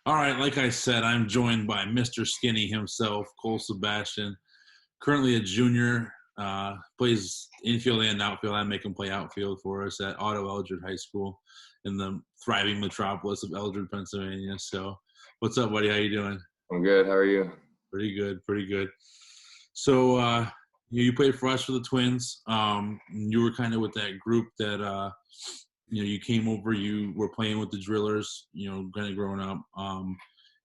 All right, like I said, I'm joined by Mr. Skinny himself, Cole Sebastian. Currently a junior, plays infield and outfield. I make him play outfield for us at Otto Eldred High School in the thriving metropolis of Eldred, Pennsylvania. So, what's up, buddy? How you doing? I'm good. How are you? Pretty good, pretty good. So, you played for us for the Twins. You were kind of with that group that you came over. You were playing with the Drillers. Kind of growing up.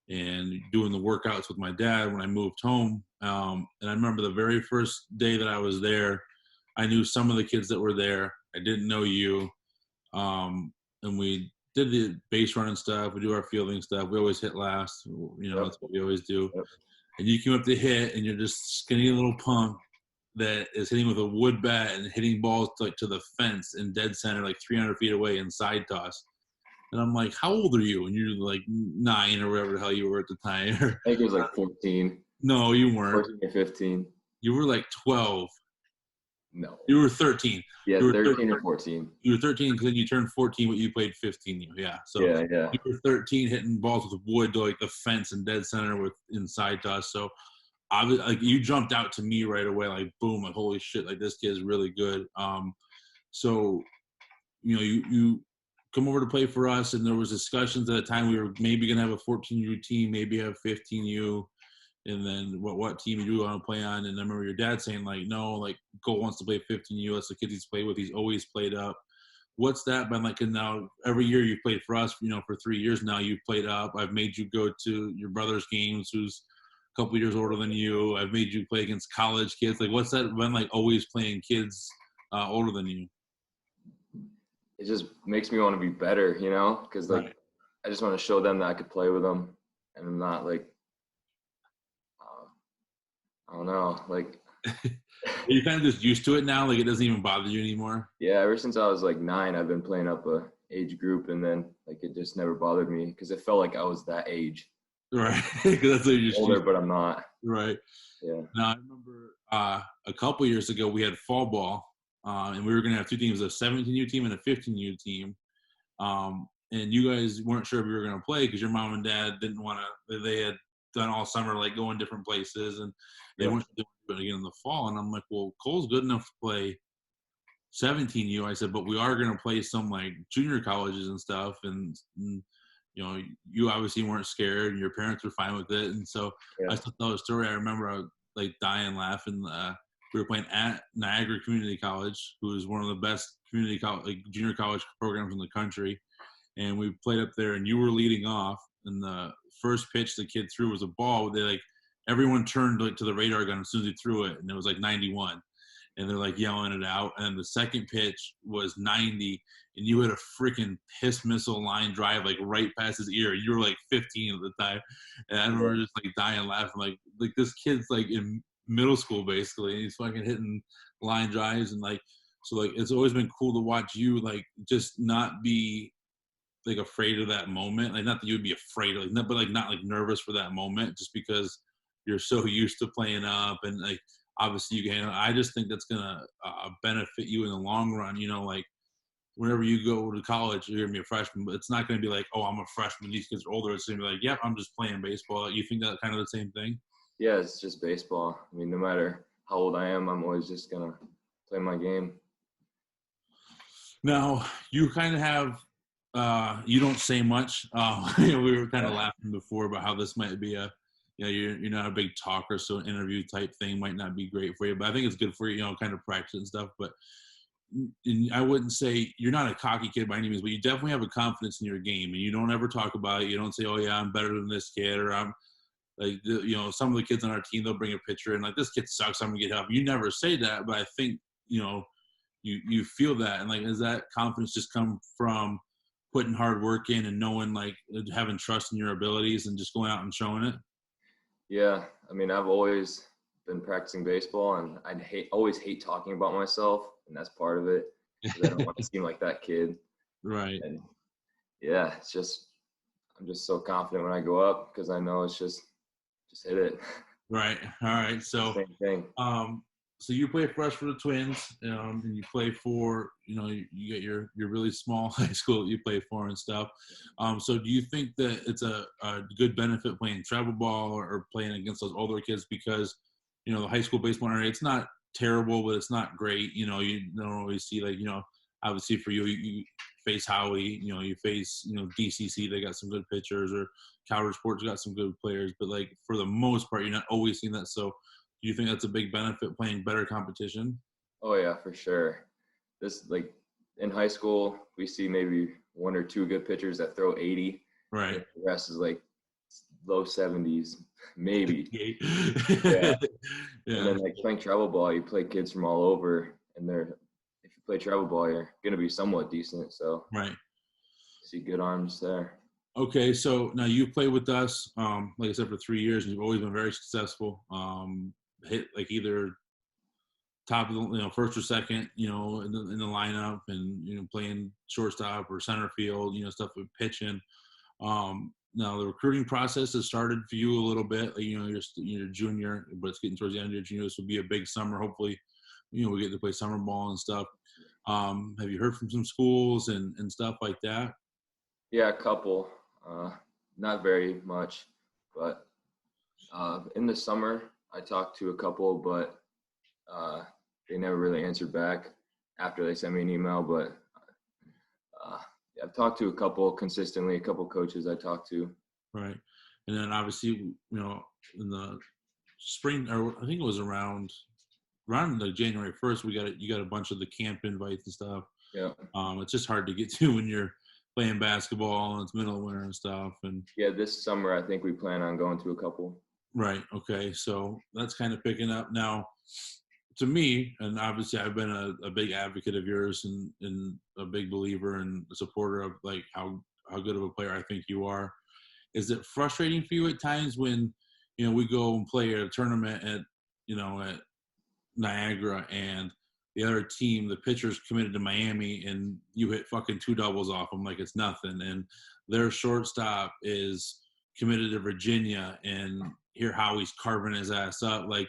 And doing the workouts with my dad when I moved home. And I remember the very first day that I was there, I knew some of the kids that were there. I didn't know you. And we did the base running stuff. We do our fielding stuff. We always hit last. Yep. That's what we always do. Yep. And you came up to hit, and you're just skinny little punk that is hitting with a wood bat and hitting balls to the fence in dead center, like 300 feet away in side toss. And I'm like, how old are you? And you're like 9 or whatever the hell you were at the time. I think it was like 14. No, you weren't. 14 or 15. You were like 12. No. You were 13. Yeah, you were 13 or 14. You were 13 because then you turned 14, but you played 15. Yeah. So yeah. You were 13 hitting balls with wood to like the fence and dead center with inside toss. So I was like, you jumped out to me right away, like boom, like holy shit, like this kid is really good. So you come over to play for us, and there was discussions at the time we were maybe going to have a 14U team, maybe have 15U, and then what team you want to play on. And I remember your dad saying, like, no, like, Cole wants to play 15U. That's the kids he's played with. He's always played up. What's that been like? And now every year you've played for us, for 3 years now, you've played up. I've made you go to your brother's games, who's a couple years older than you. I've made you play against college kids. Like, what's that been like, always playing kids older than you? It just makes me want to be better, because Right. I just want to show them that I could play with them, and I'm not like, I don't know, like. You're kind of just used to it now, like it doesn't even bother you anymore. Yeah, ever since I was like 9, I've been playing up a age group, and then like it just never bothered me because it felt like I was that age. Right, because that's what you're older, but I'm not. Right. Yeah. Now I remember a couple years ago we had fall ball. And we were going to have two teams, a 17U team and a 15U team. And you guys weren't sure if you were going to play because your mom and dad didn't want to. They had done all summer, like going different places, and they weren't doing it again in the fall. And I'm like, well, Cole's good enough to play 17U. I said, but we are going to play some like junior colleges and stuff. And you obviously weren't scared, and your parents were fine with it. And so I still tell a story. I remember I was like dying laughing. We were playing at Niagara Community College, who is one of the best community college, like junior college programs in the country. And we played up there, and you were leading off. And the first pitch the kid threw was a ball. Everyone turned like to the radar gun as soon as he threw it, and it was like 91. And they're like yelling it out. And then the second pitch was 90, and you had a freaking piss missile line drive like right past his ear. You were like 15 at the time, and I remember just like dying laughing, like this kid's like in middle school basically, and he's fucking hitting line drives. And like, so like it's always been cool to watch you like just not be like afraid of that moment, like not that you would be afraid of, like, but like not like nervous for that moment, just because you're so used to playing up. And like obviously you can. I just think that's gonna benefit you in the long run. Like whenever you go to college, you're gonna be a freshman, but it's not gonna be like, oh, I'm a freshman, these kids are older. It's gonna be like, yep, I'm just playing baseball. You think that kind of the same thing? Yeah, it's just baseball. I mean, no matter how old I am, I'm always just going to play my game. Now, you kind of have, you don't say much. We were kind of laughing before about how this might be you're not a big talker, so an interview type thing might not be great for you. But I think it's good for you, kind of practice and stuff. But I wouldn't say you're not a cocky kid by any means, but you definitely have a confidence in your game. And you don't ever talk about it. You don't say, oh, yeah, I'm better than this kid, or I'm – like, some of the kids on our team, they'll bring a picture and like, this kid sucks, I'm gonna get help. You never say that, but I think, you feel that. And like, does that confidence just come from putting hard work in and knowing, like, having trust in your abilities and just going out and showing it? Yeah. I mean, I've always been practicing baseball, and always hate talking about myself. And that's part of it. I don't want to seem like that kid. Right. And yeah, I'm just so confident when I go up because I know it's just hit it. Right. All right. So, same thing. so you play for us for the Twins, and you play for, you get your really small high school that you play for and stuff. So do you think that it's a good benefit playing travel ball or playing against those older kids? Because, the high school baseball area, it's not terrible, but it's not great. You don't always see, like, obviously for you face Howie, you face, DCC, they got some good pitchers, or Calvert Sports got some good players, but like for the most part, you're not always seeing that. So do you think that's a big benefit, playing better competition? Oh yeah, for sure. This, like, in high school, we see maybe one or two good pitchers that throw 80. Right. The rest is like low 70s, maybe. Yeah. Yeah. Yeah. And then, like, playing travel ball, you play kids from all over, and if you play travel ball, you're gonna be somewhat decent. So Right. see good arms there. Okay, so now you play with us, like I said, for 3 years, and you've always been very successful. Hit like either top of the, first or second, in the lineup, and playing shortstop or center field, stuff with pitching. Now the recruiting process has started for you a little bit. Like, you're a junior, but it's getting towards the end of your junior. This will be a big summer. Hopefully, we get to play summer ball and stuff. Have you heard from some schools and stuff like that? Yeah, a couple. Not very much, but in the summer I talked to a couple, but they never really answered back after they sent me an email. But I've talked to a couple consistently, a couple coaches I talked to. Right. And then obviously, in the spring, or I think it was around like January 1st, you got a bunch of the camp invites and stuff. Yeah. It's just hard to get to when you're playing basketball and it's middle of winter and stuff. And yeah, this summer I think we plan on going to a couple. Right. Okay. So that's kind of picking up now. To me, and obviously I've been a big advocate of yours, and a big believer and a supporter of, like, how good of a player I think you are. Is it frustrating for you at times when, we go and play a tournament at Niagara, and the other team, the pitcher's committed to Miami, and you hit fucking 2 doubles off them like it's nothing, and their shortstop is committed to Virginia, and hear how he's carving his ass up? Like,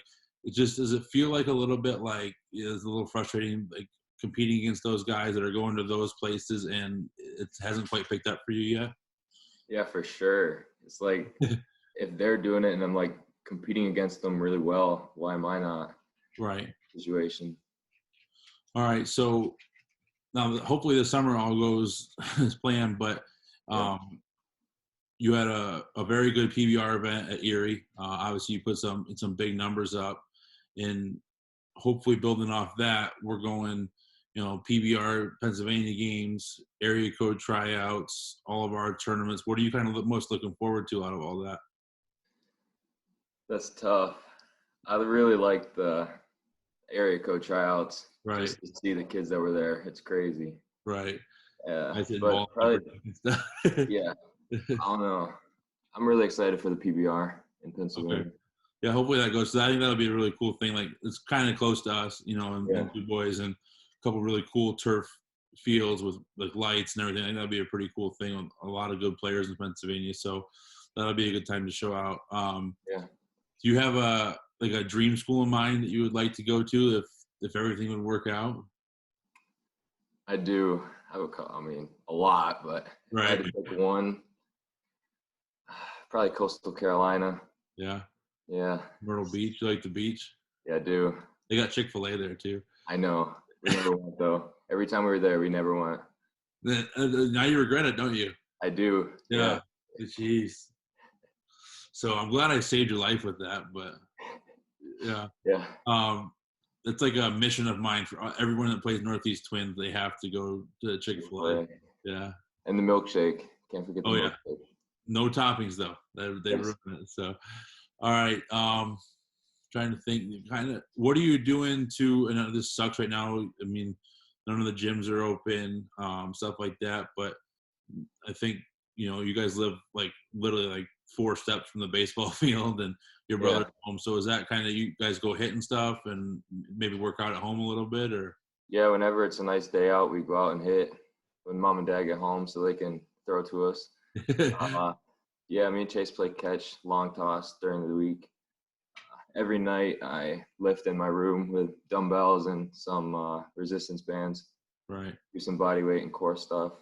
does it feel like a little bit like it's a little frustrating, like competing against those guys that are going to those places, and it hasn't quite picked up for you yet? Yeah, for sure. It's like, if they're doing it and I'm like competing against them really well, why am I not? Right. Situation. All right. So now, hopefully the summer all goes as planned, but you had a very good PBR event at Erie. Obviously, you put some big numbers up, and hopefully building off that, we're going, PBR Pennsylvania games, area code tryouts, all of our tournaments. What are you kind of most looking forward to out of all that? That's tough. I really like the area code tryouts. Right. Just to see the kids that were there. It's crazy. Right. Yeah. I said But probably, stuff. yeah. I don't know. I'm really excited for the PBR in Pennsylvania. Okay. Yeah, hopefully that goes. So I think that'll be a really cool thing. Like, it's kind of close to us, and two boys, and a couple really cool turf fields with like lights and everything. I think that'll be a pretty cool thing. With a lot of good players in Pennsylvania, so that'll be a good time to show out. Yeah. Do you have a dream school in mind that you would like to go to if everything would work out? I do. I mean, a lot, but if I had to pick one, probably Coastal Carolina. Yeah. Yeah. Myrtle Beach. You like the beach? Yeah, I do. They got Chick-fil-A there too. I know. We never went though. Every time we were there, we never went. Now you regret it, don't you? I do. Yeah. Jeez. So I'm glad I saved your life with that, but yeah. Yeah. It's like a mission of mine for everyone that plays Northeast Twins. They have to go to Chick-fil-A. Yeah. And the milkshake. Can't forget the milkshake. Yeah. No toppings though. They ruin it. So, all right. Trying to think. What are you doing to? And this sucks right now. I mean, none of the gyms are open, stuff like that. But I think you guys live like literally like 4 steps from the baseball field, and your brother's home. So is that kind of, you guys go hitting stuff and maybe work out at home a little bit, or? Yeah, whenever it's a nice day out, we go out and hit when mom and dad get home so they can throw to us. Yeah, me and Chase play catch, long toss during the week. every night I lift in my room with dumbbells and some resistance bands. Right. Do some body weight and core stuff.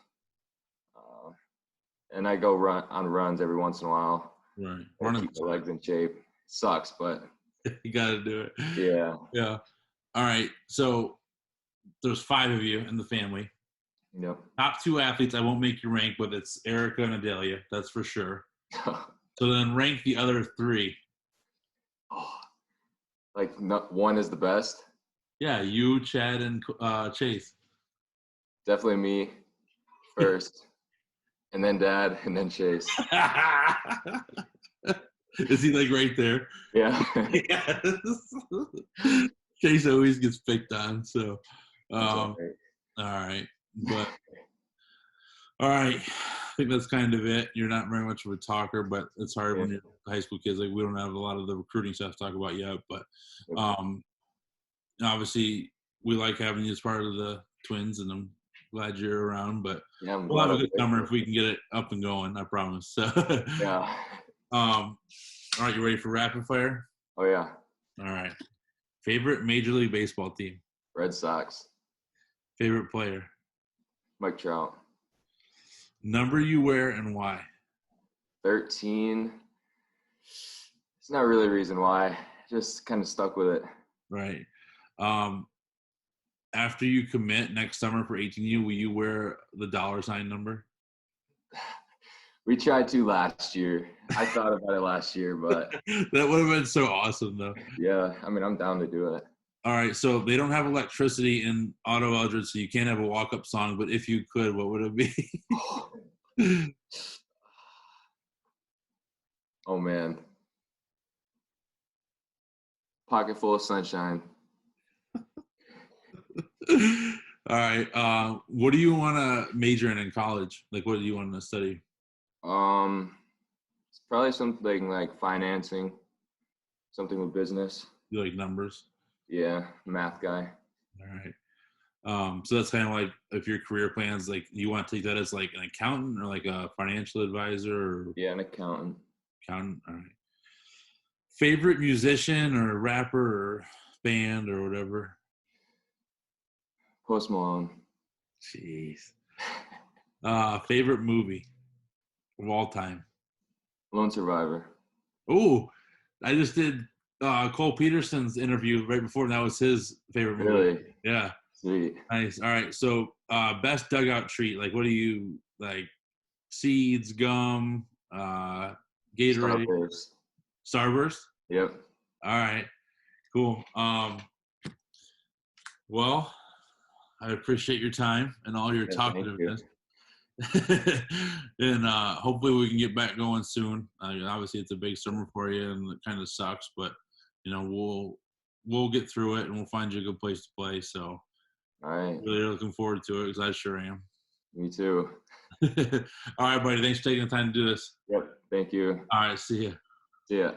And I go run on runs every once in a while. Right. To keep my legs in shape. Sucks, but you got to do it. Yeah. Yeah. All right. So there's 5 of you in the family. Yep. Top 2 athletes, I won't make you rank, but it's Erica and Adelia. That's for sure. So then rank the other 3. Oh, like one is the best? Yeah, you, Chad, and Chase. Definitely me first, and then Dad, and then Chase. Is he like right there? Yeah. Yes. Chase always gets picked on, so all right. But all right. I think that's kind of it. You're not very much of a talker, but it's hard when you're high school kids. Like, we don't have a lot of the recruiting stuff to talk about yet, but obviously we like having you as part of the Twins, and I'm glad you're around, but we'll have a good summer if we can get it up and going, I promise. So Yeah. all right, you ready for rapid fire? Oh yeah. All right. Favorite Major League Baseball team? Red Sox. Favorite player? Mike Trout. Number you wear and why? 13. It's not really a reason why. Just kind of stuck with it. Right. After you commit next summer for 18U, will you wear the $sign number? We tried to last year. I thought about it last year, but that would have been so awesome, though. Yeah, I mean, I'm down to do it. All right, so they don't have electricity in Auto Eldred, so you can't have a walk-up song, but if you could, what would it be? Oh, man. Pocket full of sunshine. All right, what do you want to major in college? Like, what do you want to study? It's probably something like financing, something with business. You like numbers? Yeah, math guy. All right. So that's kind of like, if your career plans, like, you want to take that as like an accountant or like a financial advisor? Or... Yeah, an accountant. Accountant. All right. Favorite musician or rapper or band or whatever? Post Malone. Jeez. Favorite movie of all time? Lone Survivor. Oh, I just did Cole Peterson's interview right before, and that was his favorite movie. Really? Yeah. Sweet. Nice. All right. So best dugout treat, like, what do you like? Seeds, gum, Gatorade? Starburst. Starburst? Yep. All right. Cool. Well, I appreciate your time and all your talkativeness. And hopefully we can get back going soon. Obviously it's a big summer for you and it kind of sucks, but we'll get through it and we'll find you a good place to play. So all right, really looking forward to it, because I sure am. Me too. All right, buddy, thanks for taking the time to do this. Yep. Thank you. All right, see ya. See ya.